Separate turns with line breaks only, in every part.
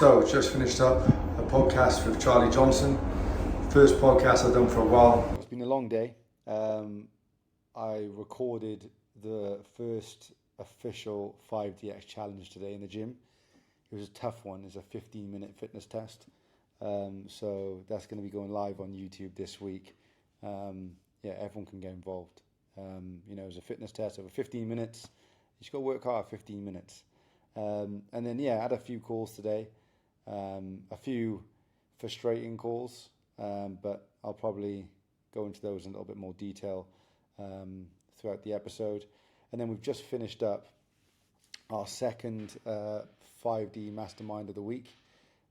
So, just finished up a podcast with Charlie Johnson. First podcast I've done for a while.
It's been a long day. I recorded the first official 5DX challenge today in the gym. It was a tough one. It's a 15-minute fitness test. So that's going to be going live on YouTube this week. Everyone can get involved. It was a fitness test over 15 minutes. You just got to work hard 15 minutes. And then, I had a few calls today. A few frustrating calls, but I'll probably go into those in a little bit more detail throughout the episode. And then we've just finished up our second 5D Mastermind of the week,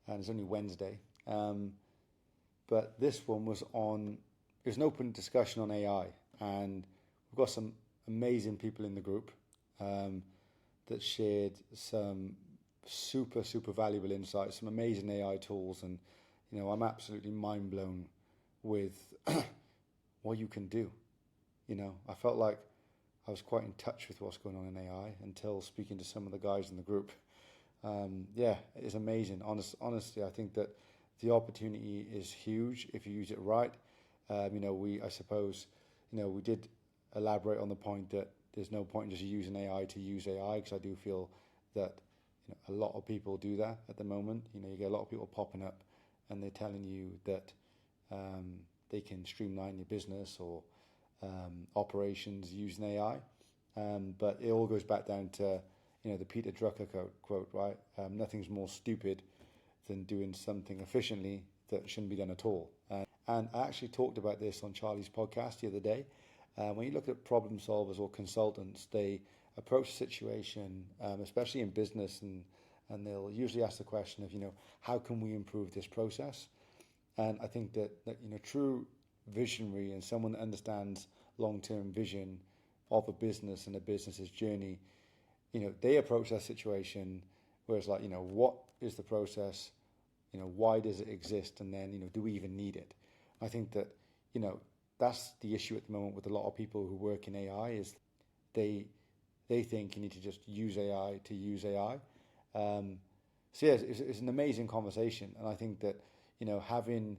and it's only Wednesday. But this one was it was an open discussion on AI, and we've got some amazing people in the group that shared some super valuable insights, some amazing AI tools, and I'm absolutely mind blown with what you can do. I felt like I was quite in touch with what's going on in AI until speaking to some of the guys in the group. It is amazing. Honestly, I think that the opportunity is huge if you use it right. We did elaborate on the point that there's no point in just using AI to use AI, because I do feel that a lot of people do that at the moment. You get a lot of people popping up and they're telling you that they can streamline your business or operations using AI. But it all goes back down to, the Peter Drucker quote, right? Nothing's more stupid than doing something efficiently that shouldn't be done at all. And I actually talked about this on Charlie's podcast the other day. When you look at problem solvers or consultants, they approach a situation, especially in business, and they'll usually ask the question of, how can we improve this process? And I think that true visionary and someone that understands long-term vision of a business and a business's journey, they approach that situation where it's like, what is the process? Why does it exist? And then, do we even need it? I think that, that's the issue at the moment with a lot of people who work in AI, is they think you need to just use AI to use AI. It's an amazing conversation. And I think that, having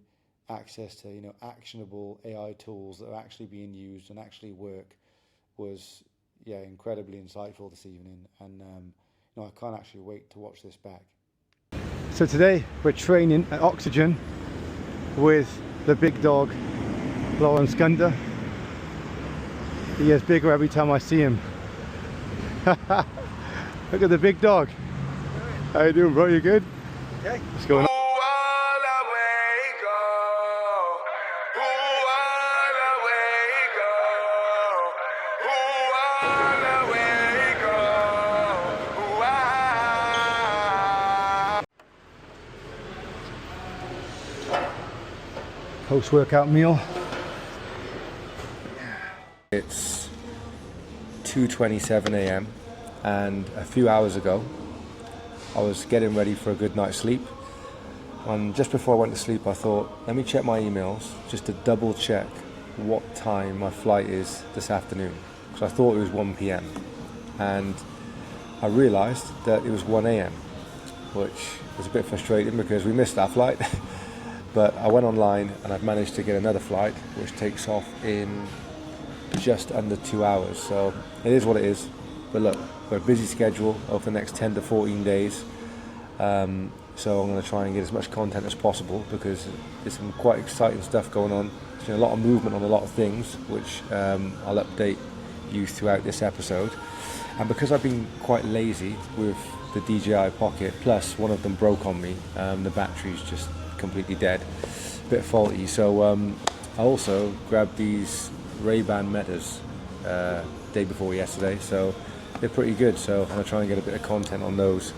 access to, actionable AI tools that are actually being used and actually work was, incredibly insightful this evening. And, I can't actually wait to watch this back.
So today we're training at Oxygen with the big dog, Lawrence Gunder. He gets bigger every time I see him. Look at the big dog. How you doing, bro? You good?
Okay.
What's going on? Post-workout meal.
It's 2:27 a.m. and a few hours ago I was getting ready for a good night's sleep, and just before I went to sleep I thought, let me check my emails just to double check what time my flight is this afternoon, because I thought it was 1 p.m. and I realised that it was 1 a.m. which was a bit frustrating because we missed that flight. But I went online and I've managed to get another flight which takes off in just under 2 hours. So it is what it is. But look, we're a busy schedule over the next 10 to 14 days. So I'm going to try and get as much content as possible, because there's some quite exciting stuff going on. There's been a lot of movement on a lot of things, which I'll update you throughout this episode. And because I've been quite lazy with the DJI Pocket, plus one of them broke on me, the battery's just completely dead, a bit faulty. So I also grabbed these Ray-Ban Metas day before yesterday, so they're pretty good. So I'm going to try and get a bit of content on those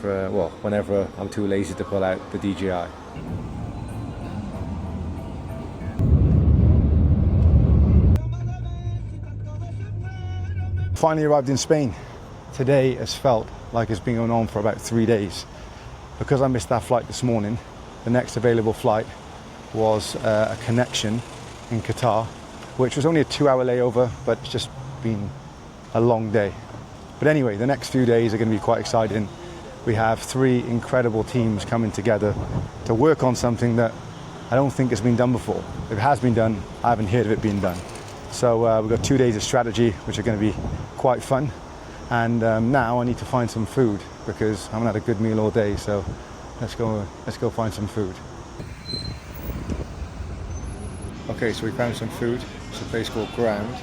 for, whenever I'm too lazy to pull out the DJI.
Finally arrived in Spain. Today has felt like it's been going on for about 3 days. Because I missed that flight this morning, the next available flight was a connection in Qatar, which was only a 2-hour layover, but it's just been a long day. But anyway, the next few days are going to be quite exciting. we have three incredible teams coming together to work on something that I don't think has been done before. If it has been done, I haven't heard of it being done. So we've got 2 days of strategy, which are going to be quite fun. And now I need to find some food because I haven't had a good meal all day. So let's go find some food. Okay, so we found some food. It's a place called Ground,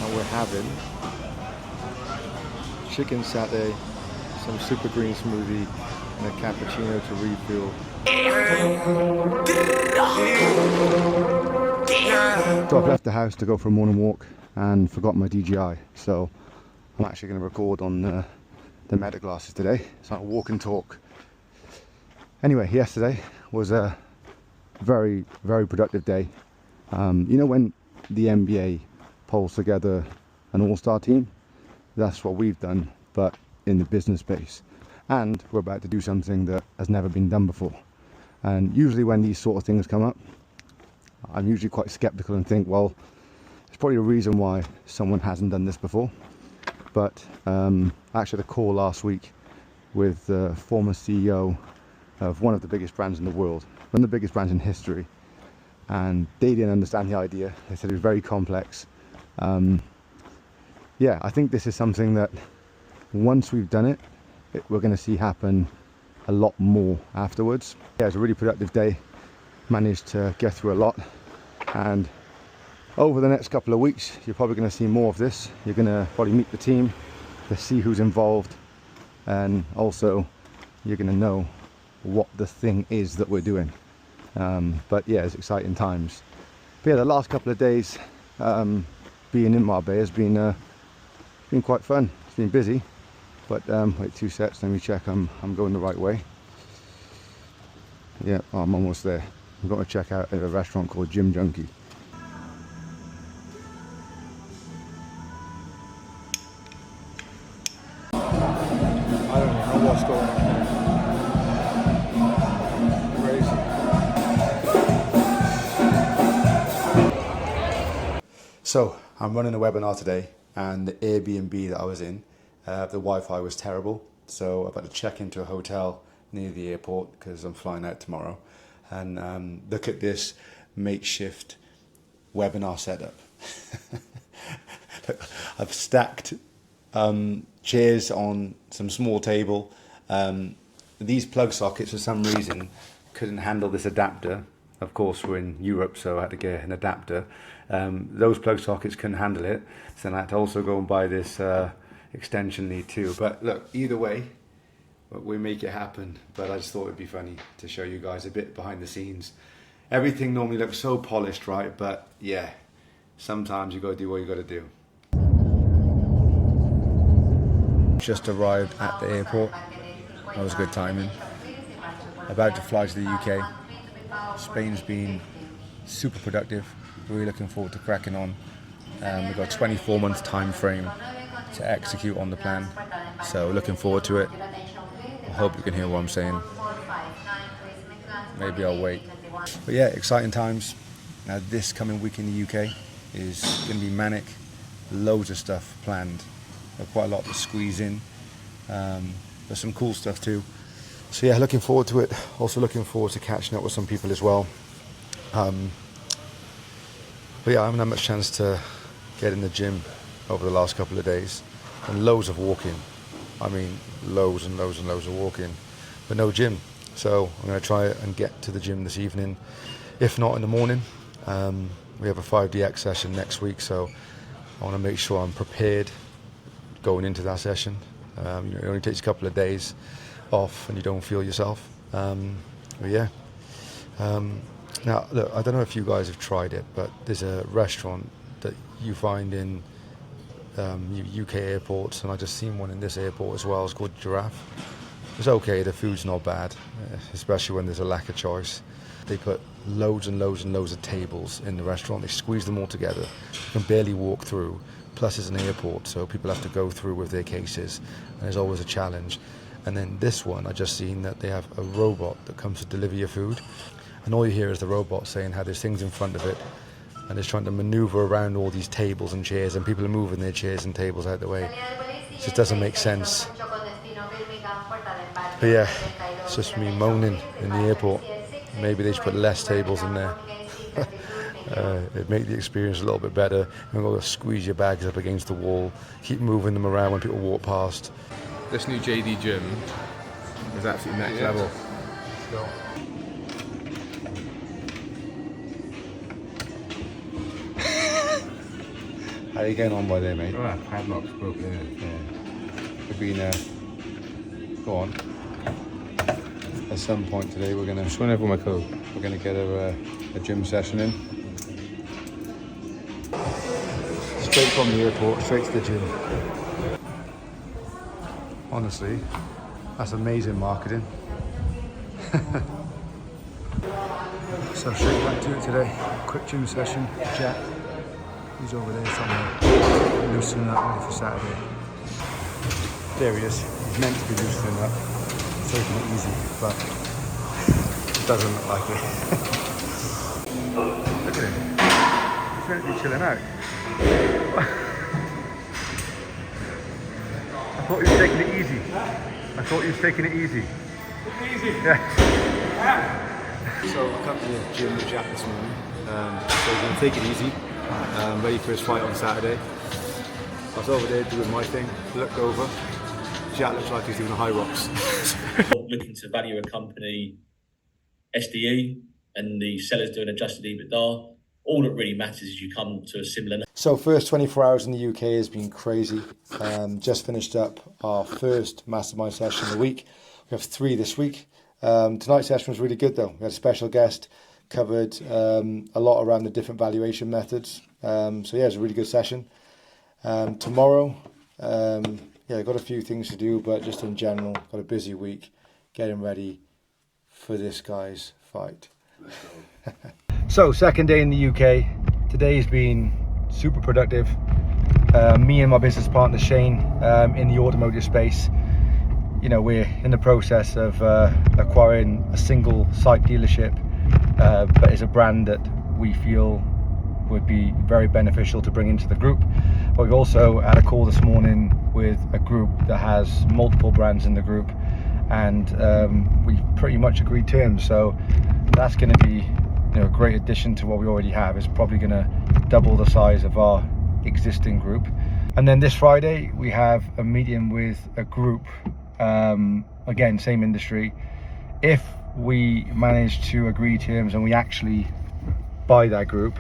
and we're having chicken satay, some super green smoothie, and a cappuccino to refuel. So I've left the house to go for a morning walk and forgot my DJI, so I'm actually going to record on the Meta glasses today. So I'll walk and talk. Anyway, yesterday was a very, very productive day. You know when the NBA pulls together an all-star team? That's what we've done, but in the business space. And we're about to do something that has never been done before. And usually when these sort of things come up, I'm usually quite skeptical and think, well, there's probably a reason why someone hasn't done this before. But actually the call last week with the former CEO of one of the biggest brands in the world, one of the biggest brands in history, and they didn't understand the idea. They said it was very complex. Yeah, I think this is something that once we've done it, we're going to see happen a lot more afterwards. Yeah, it's a really productive day. Managed to get through a lot, and over the next couple of weeks you're probably going to see more of this. You're going to probably meet the team to see who's involved, and also you're going to know what the thing is that we're doing. But yeah, it's exciting times. But yeah, the last couple of days being in Marbella has been quite fun. It's been busy, but wait 2 seconds, let me check I'm going the right way. Yeah, I'm almost there. I'm going to check out a restaurant called Gym Junkie. I don't know what's going on. Crazy. So I'm running a webinar today, and the Airbnb that I was in, the Wi-Fi was terrible. So I've had to check into a hotel near the airport because I'm flying out tomorrow. And look at this makeshift webinar setup. I've stacked chairs on some small table. These plug sockets for some reason couldn't handle this adapter. Of course we're in Europe, so I had to get an adapter. Those plug sockets couldn't handle it, so I had to also go and buy this extension lead too. But look, either way, we make it happen. But I just thought it'd be funny to show you guys a bit behind the scenes. Everything normally looks so polished, right? But yeah, sometimes you got to do what you got to do. Just arrived at the airport. That was good timing. About to fly to the UK. Spain's been super productive. Really looking forward to cracking on. We've got a 24-month time frame to execute on the plan. So looking forward to it. I hope you can hear what I'm saying. Maybe I'll wait. But yeah, exciting times. Now this coming week in the UK is going to be manic. Loads of stuff planned. Quite a lot to squeeze in. There's some cool stuff too. So yeah, looking forward to it. Also looking forward to catching up with some people as well. But yeah, I haven't had much chance to get in the gym over the last couple of days. And loads of walking. I mean, loads and loads and loads of walking, but no gym. So I'm going to try and get to the gym this evening, if not in the morning. We have a 5DX session next week, so I want to make sure I'm prepared going into that session. It only takes a couple of days off and you don't feel yourself. But yeah. Now, look, I don't know if you guys have tried it, but there's a restaurant that you find in UK airports, and I just seen one in this airport as well. It's called Giraffe. It's okay, the food's not bad, especially when there's a lack of choice. They put loads and loads and loads of tables in the restaurant. They squeeze them all together. You can barely walk through. Plus it's an airport, so people have to go through with their cases, and there's always a challenge. And then this one, I just seen that they have a robot that comes to deliver your food, and all you hear is the robot saying how there's things in front of it, and it's trying to maneuver around all these tables and chairs, and people are moving their chairs and tables out the way. It just doesn't make sense. But yeah, it's just me moaning in the airport. Maybe they should put less tables in there. It'd make the experience a little bit better. You've got to squeeze your bags up against the wall, keep moving them around when people walk past. This new JD gym is absolutely next level. Let's go. How are you getting on by there, mate?
Oh, padlock's broken in.
Yeah. Could be go on. At some point today, we're gonna.
Just went over my code.
We're gonna get a gym session in. Straight from the airport, straight to the gym. Honestly, that's amazing marketing. So straight back to it today. Quick gym session. Jack, he's over there somewhere, loosening up ready for Saturday. There he is. He's meant to be loosening up, taking it easy, but it doesn't look like it. Look at him. He's meant to be chilling out. I thought he was taking it easy. Yeah. So I come to the gym with Jack this morning. So he's going to take it easy. Ready for his fight on Saturday. I was over there doing my thing. Looked over. Jack looks like he's doing the high rocks.
Looking to value a company SDE and the sellers doing adjusted EBITDA. All that really matters is you come to a similar.
So first 24 hours in the UK has been crazy. Just finished up our first mastermind session of the week. We have 3 this week. Tonight's session was really good though. We had a special guest, covered a lot around the different valuation methods. So yeah, it was a really good session. Tomorrow, I've got a few things to do, but just in general, got a busy week getting ready for this guy's fight. So second day in the UK. Today's been super productive. Me and my business partner Shane in the automotive space. You know, we're in the process of acquiring a single site dealership, but it's a brand that we feel would be very beneficial to bring into the group. But we've also had a call this morning with a group that has multiple brands in the group, and we pretty much agreed terms. So that's going to be, a great addition to what we already have. It's probably going to double the size of our existing group. And then this Friday we have a meeting with a group, again same industry. If we manage to agree terms and we actually buy that group,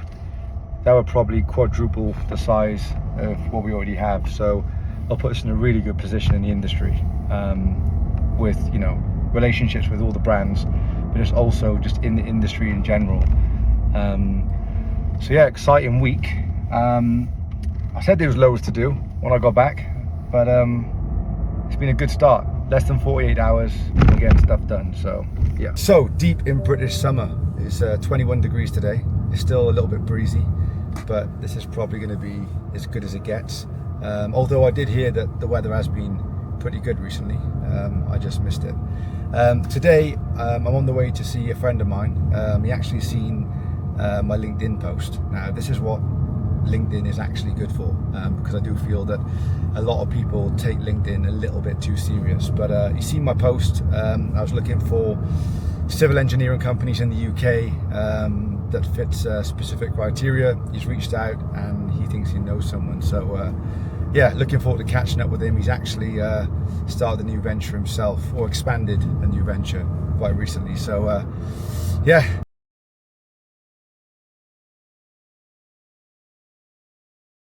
that would probably quadruple the size of what we already have. So it'll put us in a really good position in the industry, with relationships with all the brands, but it's also just in the industry in general. So yeah, exciting week. I said there was loads to do when I got back, but it's been a good start. Less than 48 hours, we're getting stuff done. So yeah. So deep in British summer. It's 21 degrees today. It's still a little bit breezy, but this is probably going to be as good as it gets. Although I did hear that the weather has been pretty good recently. I just missed it. Today I'm on the way to see a friend of mine. He actually seen my LinkedIn post. Now this is what LinkedIn is actually good for, because I do feel that a lot of people take LinkedIn a little bit too serious. But he's seen my post. I was looking for civil engineering companies in the UK that fits specific criteria. He's reached out and he thinks he knows someone. So yeah, looking forward to catching up with him. He's actually started a new venture himself, or expanded a new venture quite recently. So yeah,